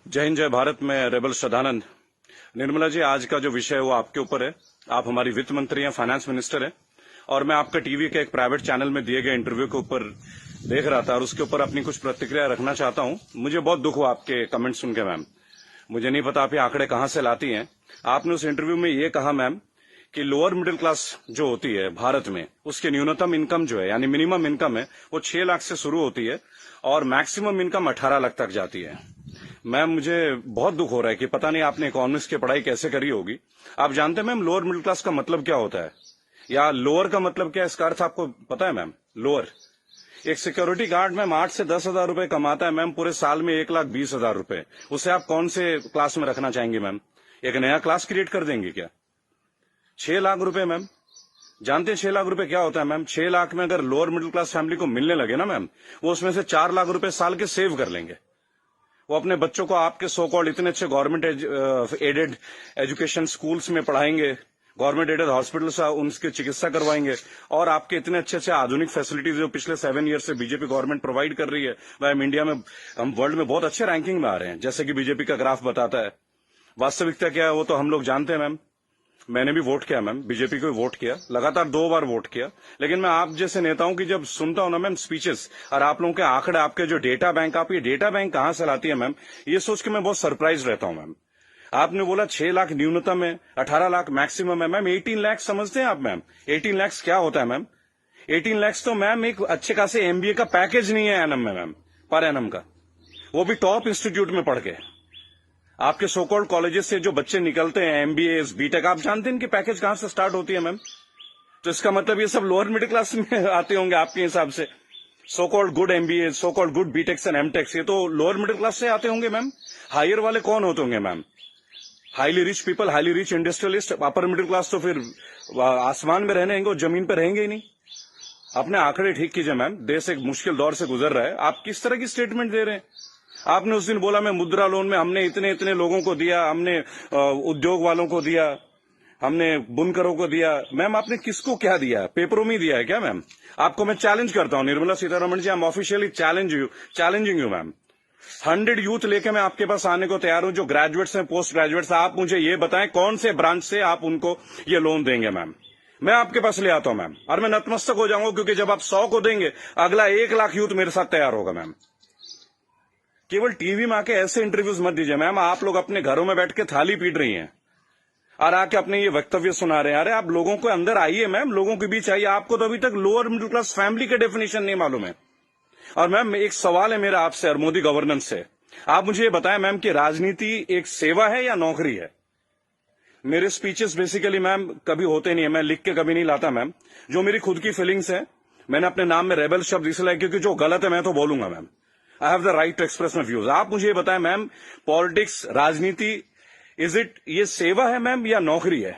जय हिंद, जय भारत। मैं रेबल श्रद्धानंद। निर्मला जी, आज का जो विषय है वो आपके ऊपर है। आप हमारी वित्त मंत्री हैं, फाइनेंस मिनिस्टर हैं, और मैं आपका टीवी के एक प्राइवेट चैनल में दिए गए इंटरव्यू के ऊपर देख रहा था और उसके ऊपर अपनी कुछ प्रतिक्रिया रखना चाहता हूं। मुझे बहुत दुख हुआ आपके कमेंट सुन के मैम। मुझे नहीं पता आप ये आंकड़े कहां से लाती हैं। आपने उस इंटरव्यू में ये कहा मैम कि लोअर मिडिल क्लास जो होती है भारत में, उसकी न्यूनतम इनकम जो है यानी मिनिमम इनकम है वो 6 लाख से शुरू होती है और मैक्सिमम इनकम 18 लाख तक जाती है। मैम, मुझे बहुत दुख हो रहा है कि पता नहीं आपने इकोनॉमिक्स की पढ़ाई कैसे करी होगी। आप जानते हैं मैम लोअर मिडिल क्लास का मतलब क्या होता है, या लोअर का मतलब क्या है, इसका अर्थ आपको पता है मैम? लोअर, एक सिक्योरिटी गार्ड मैम 8 से 10 हजार रुपए कमाता है मैम, पूरे साल में 1,20,000 रुपए। उसे आप कौन से क्लास में रखना चाहेंगे मैम? एक नया क्लास क्रिएट कर देंगे क्या? 6 लाख रुपए मैम, जानते हैं 6 लाख रुपए क्या होता है मैम? 6 लाख में अगर लोअर मिडिल क्लास फैमिली को मिलने लगे ना मैम, वो उसमें से 4 लाख रुपए साल के सेव कर लेंगे। वो अपने बच्चों को आपके सो कॉल्ड इतने अच्छे गवर्नमेंट एडेड एजुकेशन स्कूल्स में पढ़ाएंगे, गवर्नमेंट एडेड हॉस्पिटल से उनकी चिकित्सा करवाएंगे, और आपके इतने अच्छे अच्छे आधुनिक फैसिलिटीज जो पिछले 7 ईयर से बीजेपी गवर्नमेंट प्रोवाइड कर रही है, वह हम इंडिया में, हम वर्ल्ड में बहुत अच्छे रैंकिंग में आ रहे हैं, जैसे कि बीजेपी का ग्राफ बताता है। वास्तविकता क्या है वो तो हम लोग जानते हैं मैम। मैंने भी वोट किया मैम, बीजेपी को वोट किया, लगातार 2 बार वोट किया। लेकिन मैं आप जैसे नेताओं की जब सुनता हूं ना मैम स्पीचेस, और आप लोगों के आंकड़े, आपके जो डेटा बैंक, आप ये डेटा बैंक कहां से लाती है मैम, ये सोच के मैं बहुत सरप्राइज रहता हूं मैम। आपने बोला 6 लाख न्यूनतम है, 18 लाख मैक्सिमम है मैम। 18 लाख समझते हैं आप मैम? 18 लाख क्या होता है मैम? 18 लाख तो मैम एक अच्छे खासे एमबीए का पैकेज नहीं है एनम में मैम, पर एनम का, वो भी टॉप इंस्टीट्यूट में पढ़ के। आपके सोकॉल्ड कॉलेजेस से जो बच्चे निकलते हैं, एमबीए, बीटेक, आप जानते हैं इनकी पैकेज कहां से स्टार्ट होती है मैम? तो इसका मतलब ये सब लोअर मिडिल क्लास में आते होंगे आपके हिसाब से। So called good MBA, so called good BTechs and MTechs, ये तो लोअर मिडिल क्लास से आते होंगे मैम। हायर वाले कौन होते होंगे ma'am? Highly rich people, highly rich industrialist. Upper middle class तो फिर आसमान में रहने और जमीन पर रहेंगे ही नहीं। अपने आंकड़े ठीक कीजिए मैम, देश एक मुश्किल दौर से गुजर रहा है। आप किस तरह की स्टेटमेंट दे रहे हैं? आपने उस दिन बोला मैं मुद्रा लोन में हमने इतने इतने लोगों को दिया, हमने उद्योग वालों को दिया, हमने बुनकरों को दिया। मैम, आपने किसको क्या दिया? पेपरों में दिया है क्या मैम? आपको मैं चैलेंज करता हूं Nirmala Sitharaman ji, I am officially challenging you ma'am. 100 youth लेके मैं आपके पास आने को तैयार हूं, जो ग्रेजुएट्स हैं, पोस्ट ग्रेजुएट्स। आप मुझे ये बताएं कौन से ब्रांच से आप उनको ये लोन देंगे मैम। मैं आपके पास ले आता हूं मैम, और मैं नतमस्तक हो जाऊंगा, क्योंकि जब आप 100 को देंगे, अगला 1 लाख यूथ मेरे साथ तैयार होगा मैम। केवल टीवी में आके ऐसे इंटरव्यूज मत दीजिए मैम। आप लोग अपने घरों में बैठ के थाली पीट रही हैं और आके अपने ये वक्तव्य सुना रहे हैं। अरे आप लोगों को अंदर आइए मैम, लोगों के बीच आइए। आपको तो अभी तक लोअर मिडिल क्लास फैमिली के डेफिनेशन नहीं मालूम है। और मैम, एक सवाल है मेरा आपसे और मोदी गवर्नेंस से। आप मुझे ये बताएं मैम कि राजनीति एक सेवा है या नौकरी है? मेरे स्पीचेस बेसिकली मैम कभी होते नहीं है, मैं लिख के कभी नहीं लाता मैम। जो मेरी खुद की फीलिंग्स है, मैंने अपने नाम में रेबल शब्द इसलिए, क्योंकि जो गलत है मैं तो बोलूंगा ma'am. I have the right to express my views. आप मुझे ये बताएं मैम, पॉलिटिक्स, राजनीति, ये सेवा है मैम या नौकरी है?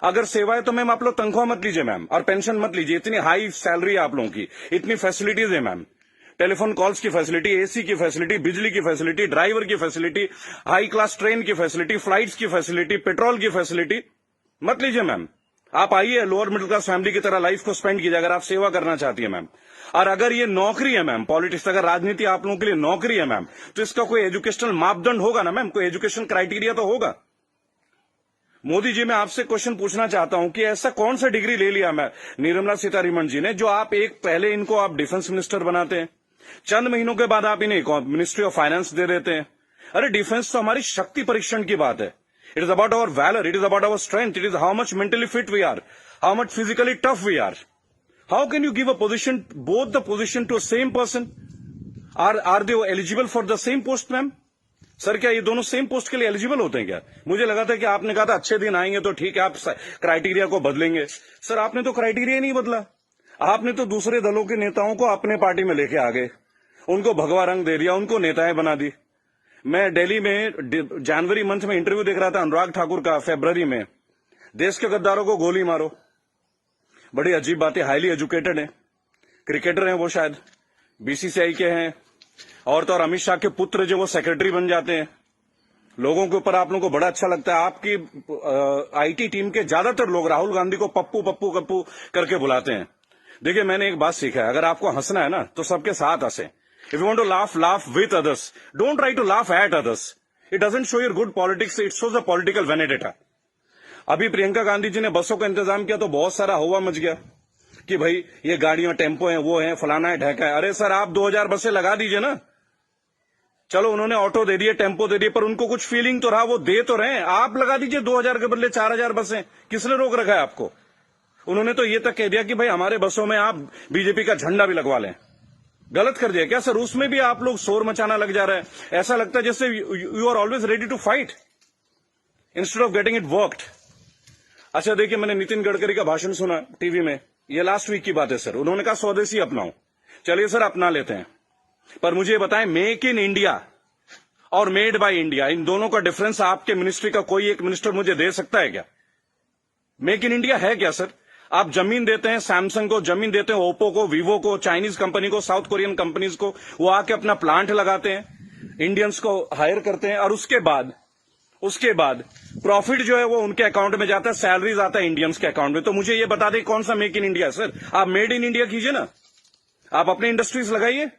अगर सेवा है तो मैम आप लोग तनख्वाह मत लीजिए मैम, और पेंशन मत लीजिए। इतनी हाई सैलरी है आप लोगों की, इतनी फैसिलिटीज है मैम, टेलीफोन कॉल्स की फैसिलिटी, एसी की फैसिलिटी, बिजली की फैसिलिटी, ड्राइवर की फैसिलिटी, हाई क्लास ट्रेन की फैसिलिटी, फ्लाइट्स की फैसिलिटी, पेट्रोल की फैसिलिटी। मत लीजिए मैम। आप आइए, लोअर मिडिल क्लास फैमिली की तरह लाइफ को स्पेंड कीजिए, अगर आप सेवा करना चाहती है मैम। और अगर ये नौकरी है मैम, पॉलिटिक्स, अगर राजनीति आप लोगों के लिए नौकरी है मैम, तो इसका कोई एजुकेशनल मापदंड होगा ना मैम, कोई एजुकेशन क्राइटेरिया तो होगा। मोदी जी, मैं आपसे क्वेश्चन पूछना चाहता हूं कि ऐसा कौन सा डिग्री ले लिया मैं निर्मला सीतारमण जी ने, जो आप एक पहले इनको आप डिफेंस मिनिस्टर बनाते हैं, चंद महीनों के बाद आप इन्हें मिनिस्ट्री ऑफ फाइनेंस दे देते हैं। अरे डिफेंस तो हमारी शक्ति परीक्षण की बात है। It is about our valour, it is about our strength, it is how much mentally fit we are, how much physically tough we are. How can you give a position, both the position to a same person? Are they eligible for the same post, ma'am? Sir, क्या ये दोनों same post के लिए eligible होते हैं क्या? मुझे लगा था कि आपने कहा था अच्छे दिन आएंगे तो ठीक है, आप क्राइटेरिया को बदलेंगे। सर, आपने तो क्राइटेरिया ही नहीं बदला। आपने तो दूसरे दलों के नेताओं को अपने पार्टी में लेके आ गए, उनको भगवा रंग दे दिया, उनको नेताएं बना दी। मैं दिल्ली में जनवरी मंथ में इंटरव्यू देख रहा था अनुराग ठाकुर का, फरवरी में, देश के गद्दारों को गोली मारो। बड़ी अजीब बात है, हाईली एजुकेटेड है, क्रिकेटर हैं वो, शायद बीसीसीआई के हैं, और तो और अमित शाह के पुत्र जो वो सेक्रेटरी बन जाते हैं। लोगों के ऊपर आप लोगों को बड़ा अच्छा लगता है। आपकी आईटी टीम के ज्यादातर लोग राहुल गांधी को पप्पू पप्पू कप्पू करके बुलाते हैं। देखिए, मैंने एक बात सीखा है, अगर आपको हंसना है ना तो सबके साथ हंसे। If you want to laugh, laugh with others, don't try to laugh at others. It doesn't show your good politics, it shows a political vendetta. अभी प्रियंका गांधी जी ने बसों का इंतजाम किया तो बहुत सारा हवा मच गया कि भाई ये गाड़ियां टेम्पो हैं, वो है, फलाना है, ढहका है। अरे सर, आप 2000 बसें लगा दीजिए ना। चलो उन्होंने ऑटो दे दिए, टेम्पो दे दिए, पर उनको कुछ फीलिंग तो रहा, वो दे तो रहे हैं। आप लगा दीजिए 2000 के बदले 4000 बसें। किसने रोक रखा है आपको? उन्होंने तो ये तक कह दिया कि भाई हमारे बसों में आप बीजेपी का झंडा भी लगवा लें। गलत कर दिया क्या सर? उसमें भी आप लोग शोर मचाना लग जा रहे हैं। ऐसा लगता है जैसे you are always ready to fight instead of getting it worked. अच्छा देखिए, मैंने नितिन गडकरी का भाषण सुना टीवी में, ये लास्ट वीक की बात है सर। उन्होंने कहा स्वदेशी अपनाओ। चलिए सर, अपना लेते हैं, पर मुझे बताएं, मेक इन इंडिया और मेड बाय इंडिया, इन दोनों का डिफरेंस आपके मिनिस्ट्री का कोई एक मिनिस्टर मुझे दे सकता है क्या? मेक इन इंडिया है क्या सर? आप जमीन देते हैं सैमसंग को, जमीन देते हैं ओप्पो को, वीवो को, चाइनीज कंपनी को, साउथ कोरियन कंपनीज को, वो आके अपना प्लांट लगाते हैं, इंडियंस को हायर करते हैं, और उसके बाद प्रॉफिट जो है वो उनके अकाउंट में जाता है, सैलरीज आता है इंडियंस के अकाउंट में। तो मुझे ये बता दें कौन सा मेक इन इंडिया सर? आप मेड इन इंडिया कीजिए ना, आप अपने इंडस्ट्रीज लगाइए,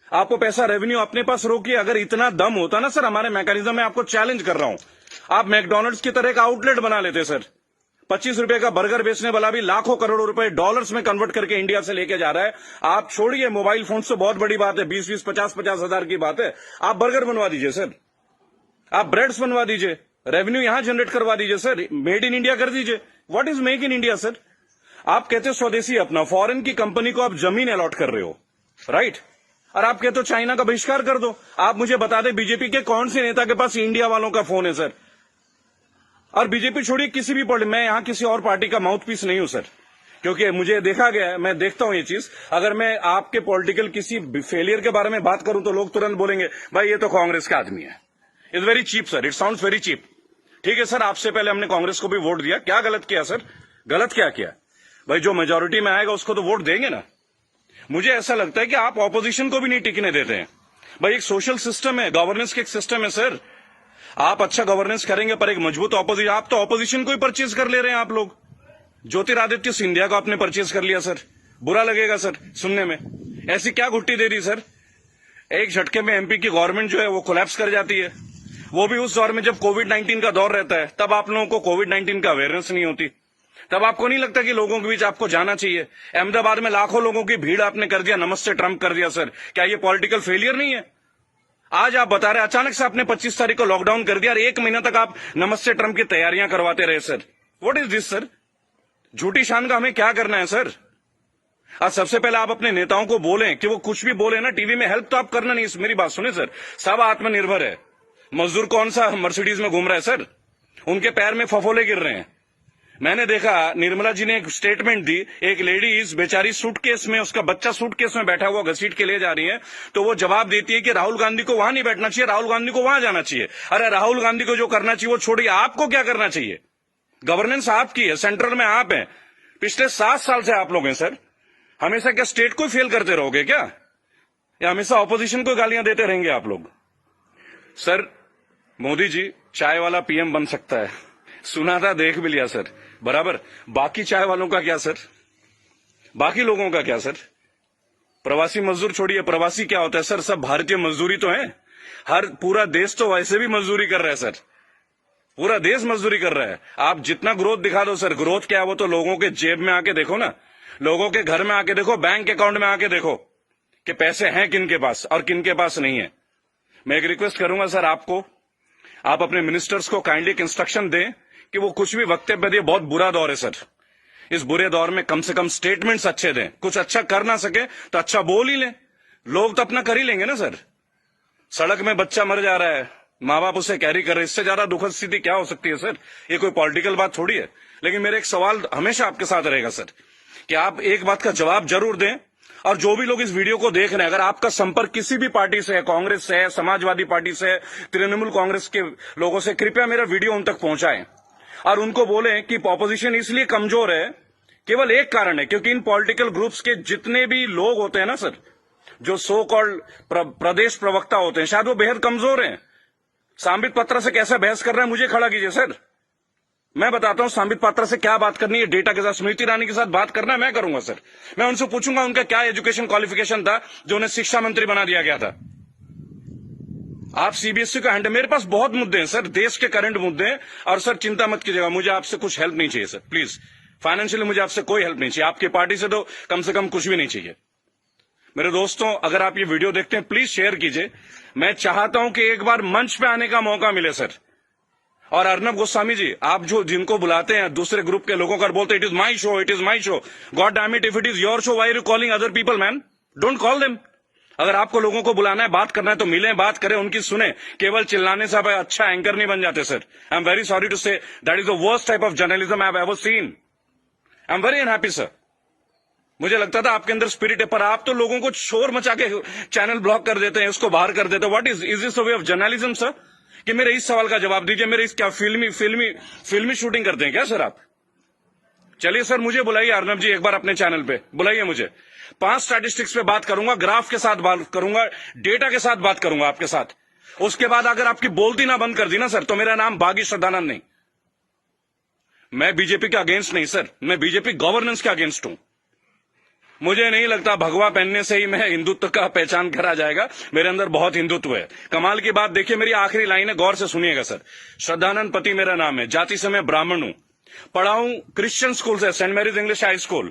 आपको पैसा रेवेन्यू अपने पास रोकिए। अगर इतना दम होता ना सर हमारे मैकेनिज्म में, आपको चैलेंज कर रहा हूं, आप मैकडोनल्ड्स की तरह का आउटलेट बना लेते सर। 25 रुपए का बर्गर बेचने वाला भी लाखों करोड़ों रुपए डॉलर्स में कन्वर्ट करके इंडिया से लेके जा रहा है। आप छोड़िए मोबाइल फोन से, बहुत बड़ी बात है, 20-20, 50-50 हजार की बात है। आप बर्गर बनवा दीजिए सर, आप ब्रेड्स बनवा दीजिए, रेवेन्यू यहां जनरेट करवा दीजिए सर, मेड इन इंडिया कर दीजिए। What is make in India sir? आप कहते हो स्वदेशी अपना, फॉरेन की कंपनी को आप जमीन अलॉट कर रहे हो, राइट? और आप कहते हो चाइना का बहिष्कार कर दो। आप मुझे बता दें बीजेपी के कौन से नेता के पास इंडिया वालों का फोन है सर? और बीजेपी छोड़िए, किसी भी पार्टी, मैं यहां किसी और पार्टी का माउथ पीस नहीं हूं सर, क्योंकि मुझे देखा गया है, मैं देखता हूं ये चीज। अगर मैं आपके पॉलिटिकल किसी फेलियर के बारे में बात करूं तो लोग तुरंत बोलेंगे भाई ये तो कांग्रेस का आदमी है। It's very cheap sir, it sounds very cheap. ठीक है सर, आपसे पहले हमने कांग्रेस को भी वोट दिया, क्या गलत किया सर? गलत क्या किया भाई? जो मेजोरिटी में आएगा उसको तो वोट देंगे ना। मुझे ऐसा लगता है कि आप ऑपोजिशन को भी नहीं टिकने देते हैं। भाई एक सोशल सिस्टम है, गवर्नेंस के एक सिस्टम है सर। आप अच्छा गवर्नेंस करेंगे पर एक मजबूत ऑपोजिशन, आप तो ऑपोजिशन को ही परचेज कर ले रहे हैं आप लोग। ज्योतिरादित्य सिंधिया को आपने परचेज कर लिया सर, बुरा लगेगा सर सुनने में। ऐसी क्या घुट्टी दे दी सर? एक झटके में एमपी की गवर्नमेंट जो है वो कोलैप्स कर जाती है, वो भी उस दौर में जब कोविड-19 का दौर रहता है। तब आप लोगों को कोविड-19 का अवेयरनेस नहीं होती, तब आपको नहीं लगता कि लोगों के बीच आपको जाना चाहिए। अहमदाबाद में लाखों लोगों की भीड़ आपने कर दिया, नमस्ते ट्रंप कर दिया सर। क्या ये पॉलिटिकल फेलियर नहीं है? आज आप बता रहे अचानक से आपने 25 तारीख को लॉकडाउन कर दिया और 1 महीना तक आप नमस्ते ट्रंप की तैयारियां करवाते रहे sir. What is this sir? झूठी शान का हमें क्या करना है सर? आज सबसे पहले आप अपने नेताओं को बोलें कि वो कुछ भी बोले ना टीवी में, हेल्प तो आप करना नहीं। मेरी बात सुने सर, सब आत्मनिर्भर है। मजदूर कौन सा मर्सिडीज में घूम रहा है सर? उनके पैर में फफोले गिर रहे हैं। मैंने देखा निर्मला जी ने एक स्टेटमेंट दी, एक लेडीज बेचारी सूटकेस में, उसका बच्चा सूटकेस में बैठा हुआ घसीट के ले जा रही है, तो वो जवाब देती है कि राहुल गांधी को वहां नहीं बैठना चाहिए, राहुल गांधी को वहां जाना चाहिए। अरे राहुल गांधी को जो करना चाहिए वो छोड़िए, आपको क्या करना चाहिए? गवर्नेंस आपकी है, सेंट्रल में आप हैं, पिछले 7 साल से आप लोग हैं सर। हमेशा क्या स्टेट को फेल करते रहोगे क्या, या हमेशा ऑपोजिशन को गालियां देते रहेंगे आप लोग? सर मोदी जी चाय वाला पीएम बन सकता है, सुना था, देख भी लिया सर, बराबर। बाकी चाय वालों का क्या सर? बाकी लोगों का क्या सर? प्रवासी मजदूर छोड़िए, प्रवासी क्या होता है सर? सब भारतीय मजदूरी तो है। हर पूरा देश तो वैसे भी मजदूरी कर रहा है सर, पूरा देश मजदूरी कर रहा है। आप जितना ग्रोथ दिखा दो सर, ग्रोथ क्या है वो तो लोगों के जेब में आके देखो ना, लोगों के घर में आके देखो, बैंक अकाउंट में आके देखो कि पैसे हैं किन के पास और किन के पास नहीं है। मैं एक रिक्वेस्ट करूंगा सर आपको, आप अपने मिनिस्टर्स को काइंडली एक इंस्ट्रक्शन दें कि वो कुछ भी वक्तव्य दे। बहुत बुरा दौर है सर, इस बुरे दौर में कम से कम स्टेटमेंट्स अच्छे दें। कुछ अच्छा कर ना सके तो अच्छा बोल ही लें, लोग तो अपना कर ही लेंगे ना सर। सड़क में बच्चा मर जा रहा है, माँ बाप उसे कैरी कर रहे हैं, इससे ज्यादा दुखद स्थिति क्या हो सकती है सर? ये कोई पॉलिटिकल बात थोड़ी है। लेकिन मेरा एक सवाल हमेशा आपके साथ रहेगा सर, कि आप एक बात का जवाब जरूर दें। और जो भी लोग इस वीडियो को देख रहे हैं, अगर आपका संपर्क किसी भी पार्टी से है, कांग्रेस से है, समाजवादी पार्टी से है, तृणमूल कांग्रेस के लोगों से, कृपया मेरा वीडियो उन तक पहुंचाएं और उनको बोलें कि ऑपोजिशन इसलिए कमजोर है, केवल एक कारण है, क्योंकि इन पॉलिटिकल ग्रुप्स के जितने भी लोग होते हैं ना सर, जो सो कॉल्ड प्रदेश प्रवक्ता होते हैं, शायद वो बेहद कमजोर हैं। सांबित पात्रा से कैसा बहस कर रहा है मुझे खड़ा कीजिए सर, मैं बताता हूं सांबित पात्रा से क्या बात करनी है, डेटा के साथ। स्मृति ईरानी के साथ बात करना है, मैं करूंगा सर। मैं उनसे पूछूंगा उनका क्या एजुकेशन क्वालिफिकेशन था जो उन्हें शिक्षा मंत्री बना दिया गया था। आप सीबीएसई का हैंड, मेरे पास बहुत मुद्दे हैं सर, देश के करंट मुद्दे हैं। और सर चिंता मत कीजिएगा, मुझे आपसे कुछ हेल्प नहीं चाहिए सर, प्लीज। फाइनेंशियली मुझे आपसे कोई हेल्प नहीं चाहिए, आपकी पार्टी से तो कम से कम कुछ भी नहीं चाहिए। मेरे दोस्तों, अगर आप ये वीडियो देखते हैं प्लीज शेयर कीजिए। मैं चाहता हूं कि एक बार मंच पे आने का मौका मिले सर। और अर्नब गोस्वामी जी, आप जो जिनको बुलाते हैं दूसरे ग्रुप के लोगों को बोलते it is my show, it is my show, god damn it, if it is your show why are you calling other people man? Don't call them. अगर आपको लोगों को बुलाना है, बात करना है तो मिलें, बात करें, उनकी सुने। केवल चिल्लाने से आप अच्छा एंकर नहीं बन जाते sir. I am very sorry to say that is the worst type of journalism I have ever seen. I am very unhappy sir. मुझे लगता था आपके अंदर स्पिरिट है, पर आप तो लोगों को शोर मचा के चैनल ब्लॉक कर देते हैं, उसको बाहर कर देते हैं। What is this way of journalism sir? कि मेरे इस सवाल का जवाब दीजिए। मेरे इस क्या फिल्मी शूटिंग करते हैं क्या सर आप? चलिए सर, मुझे बुलाइए अर्नब जी एक बार अपने चैनल पे, बुलाइए मुझे। 5 स्टैटिस्टिक्स पे बात करूंगा, ग्राफ के साथ बात करूंगा, डेटा के साथ बात करूंगा आपके साथ। उसके बाद अगर आपकी बोलती ना बंद कर दी ना सर, तो मेरा नाम बागी श्रद्धानंद नहीं। मैं बीजेपी के अगेंस्ट नहीं सर, मैं बीजेपी गवर्नेंस के अगेंस्ट हूं। मुझे नहीं लगता भगवा पहनने से ही मैं हिंदुत्व का पहचान करा जाएगा। मेरे अंदर बहुत हिंदुत्व है। कमाल की बात देखिए, मेरी आखिरी लाइन है, गौर से सुनिएगा सर। श्रद्धानंद पति मेरा नाम है, जाति से मैं ब्राह्मण हूं, पढ़ा हूं क्रिश्चियन स्कूल से, Saint Mary's English high school.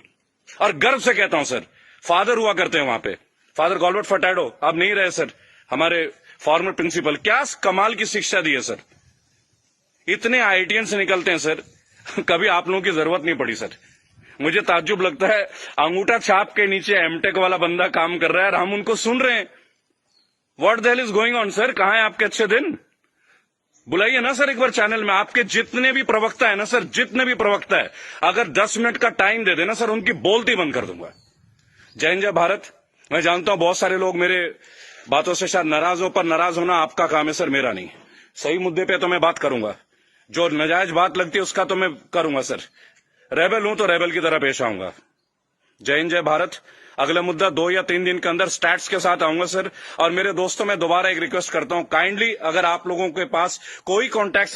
और गर्व से कहता हूं सर, फादर हुआ करते हैं वहां पे, फादर गॉलबर्ट फर्टैडो, अब नहीं रहे सर, हमारे फॉर्मर प्रिंसिपल। क्या कमाल की शिक्षा दी है सर। इतने आईआईटीएन से निकलते हैं सर, कभी आप लोगों की जरूरत नहीं पड़ी सर। मुझे ताज्जुब लगता है, अंगूठा छाप के नीचे एमटेक वाला बंदा काम कर रहा है और हम उनको सुन रहे हैं। What the hell is going on sir? कहां है आपके अच्छे दिन? बुलाइए ना सर एक बार चैनल में। आपके जितने भी प्रवक्ता है ना सर, जितने भी प्रवक्ता है, अगर 10 मिनट का टाइम दे देना सर, उनकी बोलती बंद कर दूंगा। जय हिंद, जय भारत। मैं जानता हूं बहुत सारे लोग मेरे बातों से शायद नाराज हो, पर नाराज होना आपका काम है सर, मेरा नहीं। सही मुद्दे पे तो मैं बात करूंगा, जो नाजायज बात लगती है उसका तो मैं करूंगा सर। रेबल हूं तो रेबल की तरह पेश आऊंगा। जय हिंद, जय भारत। अगला मुद्दा 2 या 3 दिन के अंदर स्टैट्स के साथ आऊंगा सर। और मेरे दोस्तों, मैं दोबारा एक रिक्वेस्ट करता हूं, काइंडली अगर आप लोगों के पास कोई कॉन्टैक्ट